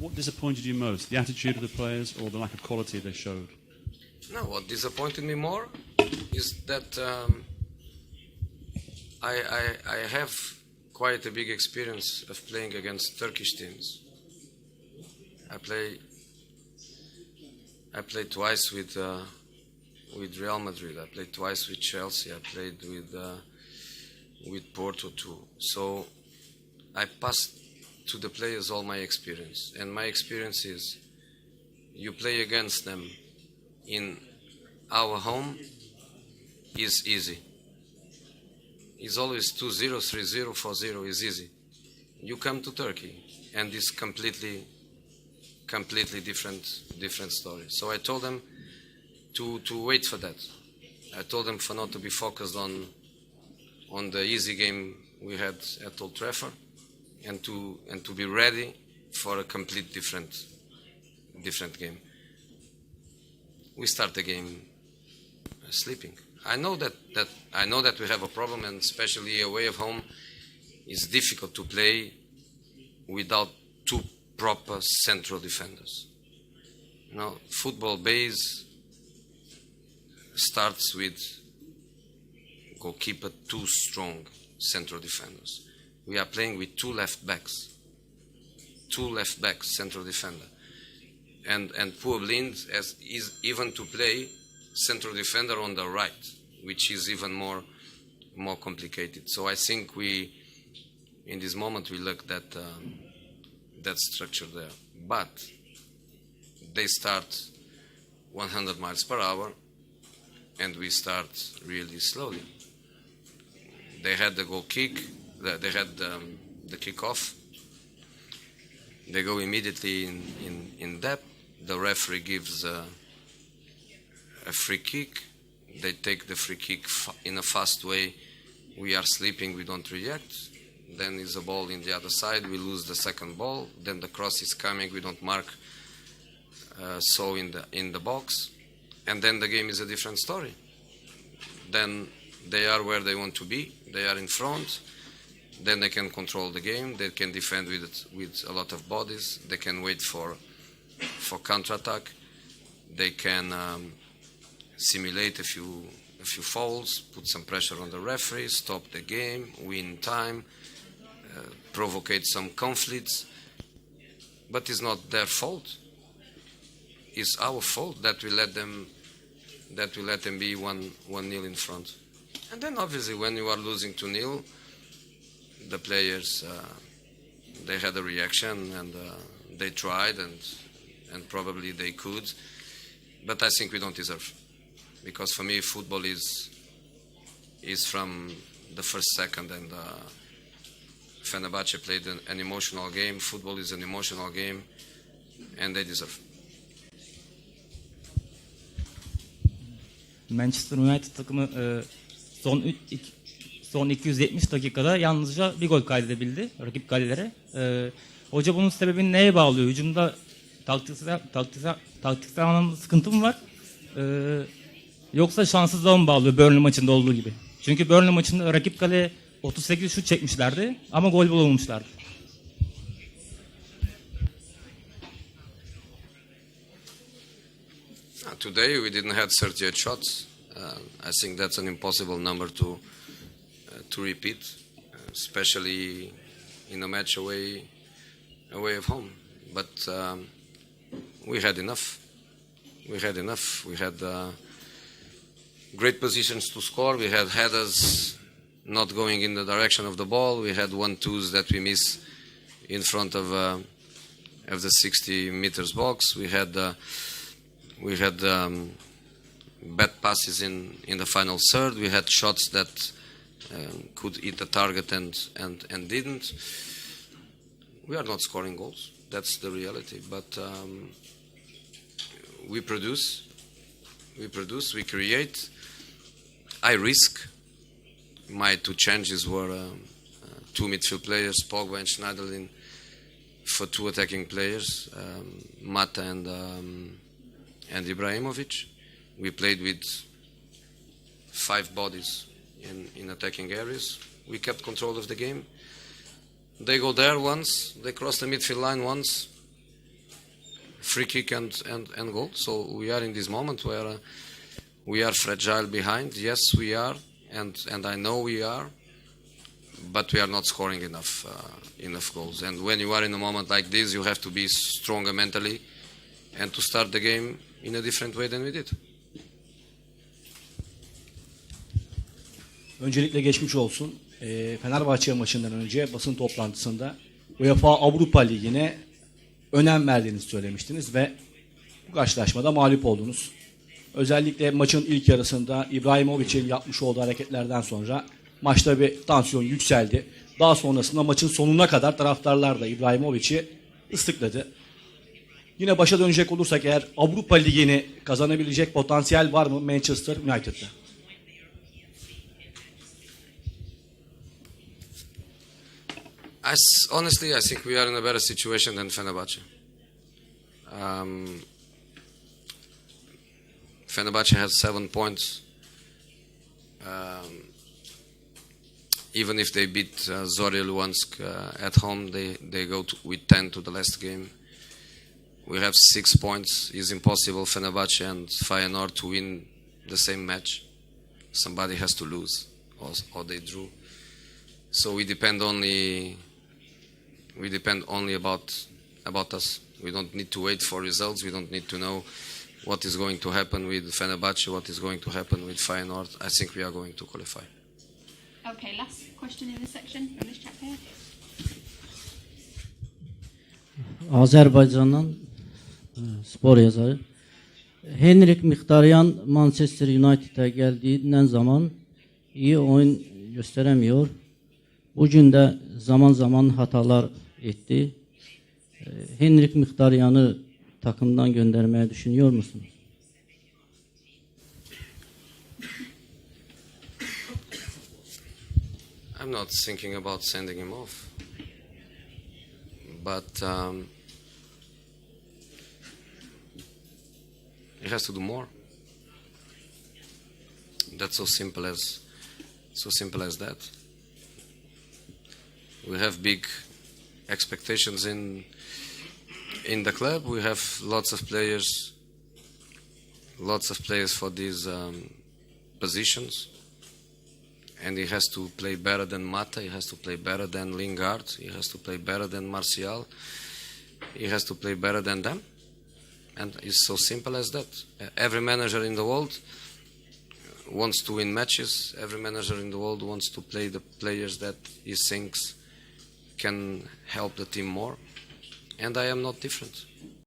What disappointed you most, the attitude of the players or the lack of quality they showed? No, what disappointed me more is that I have quite a big experience of playing against Turkish teams. I played twice with Real Madrid. I played twice with Chelsea. I played with Porto too. So I passed to the players all my experience, and my experience is you play against them in our home is easy. It's always 2-0, 3-0, 4-0 is easy. You come to Turkey and it's completely different story. So I told them to wait for that. I told them for not to be focused on the easy game we had at Old Trafford, and to be ready for a complete different game. We start the game sleeping. I know that we have a problem, and especially away of home, it's difficult to play without two proper central defenders. You know, football base starts with goalkeeper, two strong central defenders. We are playing with two left backs, central defender, and poor Blind is even to play central defender on the right, which is even more complicated. So I think in this moment we lack that structure there. But they start 100 miles per hour, and we start really slowly. They had the goal kick. They had the kickoff. They go immediately in depth. The referee gives a free kick. They take the free kick in a fast way. We are sleeping. We don't react. Then is a ball in the other side. We lose the second ball. Then the cross is coming. We don't mark. So in the box, and then the game is a different story. Then they are where they want to be. They are in front. Then they can control the game. They can defend with a lot of bodies. They can wait for counterattack. They can simulate a few fouls, put some pressure on the referee, stop the game, win time, provocate some conflicts. But it's not their fault. It's our fault that we let them be 1-0 in front. And then obviously when you are losing 2-0, the players they had a reaction, and they tried, and probably they could, but I think we don't deserve, because for me football is from the first second, and Farnabache played an emotional game. Football is an emotional game, and they deserve. Manchester United takımı son 270 dakikada yalnızca bir gol kaydedebildi rakip kalelere. Hoca bunun sebebini neye bağlıyor? Hücumda taktiksel anlamda sıkıntı mı var? Yoksa şanssızlığa mı bağlıyor Burnley maçında olduğu gibi? Çünkü Burnley maçında rakip kaleye 38 şut çekmişlerdi ama gol bulamamışlardı. Today we didn't have 38 shots. I think that's an impossible number to repeat, especially in a match away of home. But we had enough. We had great positions to score. We had headers not going in the direction of the ball. We had 1-2s that we missed in front of the 60 meters box. We had bad passes in the final third. We had shots that could hit the target and didn't. We are not scoring goals. That's the reality. But we produce, we create. I risk. My two changes were two midfield players, Pogba and Schneiderlin, for two attacking players, Mata and Ibrahimovic. We played with 5 bodies in attacking areas. We kept control of the game. They go there once, they cross the midfield line once, free kick and goal. So we are in this moment where we are fragile behind. Yes, we are, and I know we are, but we are not scoring enough goals. And when you are in a moment like this, you have to be stronger mentally and to start the game in a different way than we did. Öncelikle geçmiş olsun. Fenerbahçe maçından önce basın toplantısında UEFA Avrupa Ligi'ne önem verdiğinizi söylemiştiniz ve bu karşılaşmada mağlup oldunuz. Özellikle maçın ilk yarısında İbrahimovic'in yapmış olduğu hareketlerden sonra maçta bir tansiyon yükseldi. Daha sonrasında maçın sonuna kadar taraftarlar da İbrahimovic'i ıslıkladı. Yine başa dönecek olursak eğer Avrupa Ligi'ni kazanabilecek potansiyel var mı Manchester United'da? Honestly, I think we are in a better situation than Fenerbahçe. Fenerbahçe has 7 points. Even if they beat Zorya Luhansk at home, they go with 10 to the last game. We have 6 points. It's impossible Fenerbahçe and Feyenoord to win the same match. Somebody has to lose, or they drew. So we depend only about us. We don't need to wait for results. We don't need to know what is going to happen with Fenerbahçe, what is going to happen with Feyenoord. I think we are going to qualify. Okay, last question in this section from this chap here. Azərbaycandan spor yazarı. Henrik Mkhitaryan Manchester United'a geldiğinden zaman iyi oyun gösteremiyor. Bugün de zaman zaman hatalar etti. Henrik Mkhitaryan'ı takımdan göndermeye düşünüyor musunuz? I'm not thinking about sending him off. But he has to do more. That's so simple as that. We have big expectations in the club. We have lots of players for these positions, and he has to play better than Mata. He has to play better than Lingard. He has to play better than Martial. He has to play better than them, and it's so simple as that. Every manager in the world wants to win matches. Every manager in the world wants to play the players that he thinks can help the team more, and I am not different.